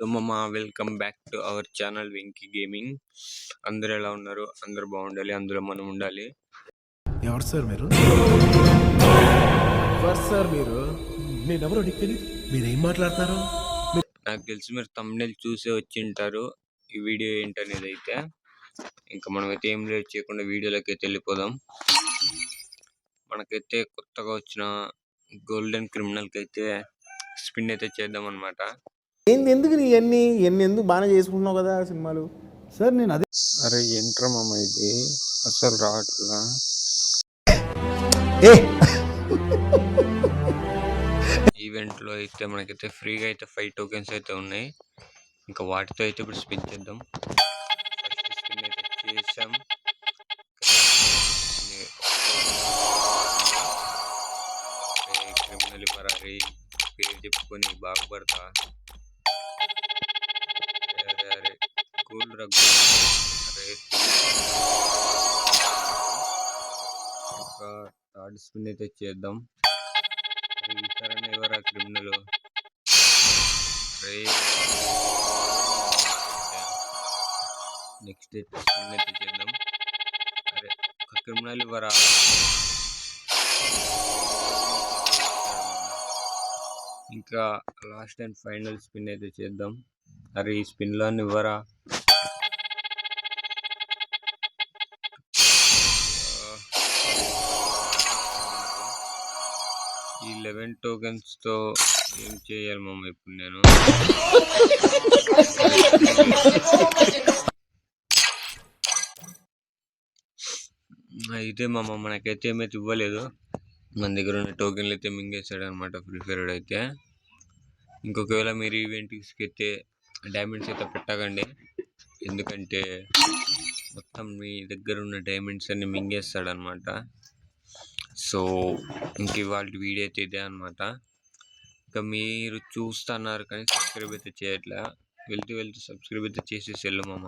మామ welcome back to our channel Venky gaming. అందరూ ఎలా ఉన్నారు? అందరూ బాగుండాలి, అందులో మనం ఉండాలి. ఎవరు సార్ మీరు? ఎవరు సార్ మీరు? నేనెవరో నీకు తెలియదు. మీరేం మాట్లాడతారు? నాకు తెలిసి మీరు thumbnail చూసే వచ్చి ఉంటారు ఈ వీడియో ఏంటనేది. అయితే ఇంకా మనమైతే ఏం లేట్ చేయకుండా వీడియోలోకి అయితే వెళ్ళిపోదాం. మనకైతే కొత్తగా వచ్చిన గోల్డెన్ క్రిమినల్ కి అయితే స్పిన్ అయితే చేద్దాం అనమాట. ఎందుకు ఇవన్నీ ఎందుకు బాగానే చేసుకుంటున్నావు కదా సినిమాలు సార్ నేను అదే. అరే ఏంట్రా మామ ఇది అసలు రావట్లా. ఈవెంట్ లో అయితే మనకైతే ఫ్రీగా అయితే 5 టోకెన్స్ అయితే ఉన్నాయి. ఇంకా వాటితో అయితే ఇప్పుడు స్పిన్ చేద్దాం. ఫస్ట్ స్పిన్ అయితే చేసాం. క్రిమినల్ పరారి పేరు చెప్పుకొని బాగుపడతా. అరే గోల్డ్ రగ్గు. అరే ఒక థర్డ్ స్పిన్ అయితే చేద్దాం. ఈసారి ఎవరా క్రిమినల్? నెక్స్ట్ అయితే స్పిన్ అయితే చేద్దాం. అరే ఒక క్రిమినల్ ఇవ్వరా? ఇంకా లాస్ట్ అండ్ ఫైనల్ స్పిన్ అయితే చేద్దాం. అరే ఈ స్పిన్ లో ఇవ్వరా? ఈ 11 టోకెన్స్ తో ఏం చేయాలి మామ ఇప్పుడు నేను? అయితే మామ మనకైతే ఏమైతే ఇవ్వలేదు. మన దగ్గర ఉన్న టోకెన్లు అయితే మింగేసాడు అనమాట ఫ్రీ ఫైర్ అయితే. ఇంకొకవేళ మీరు ఈవెంట్స్కి అయితే డైమండ్స్ అయితే పెట్టకండి, ఎందుకంటే మొత్తం మీ దగ్గర ఉన్న డైమండ్స్ అన్ని మింగేస్తాడు అనమాట. సో ఇంక ఇవాళ వీడియో అయితే ఇదే అనమాట. ఇంకా మీరు చూస్తున్నారు కానీ సబ్స్క్రైబ్ అయితే చేయట్లే. వెళ్తూ సబ్స్క్రైబ్ అయితే చేసేసి వెళ్ళు మామ.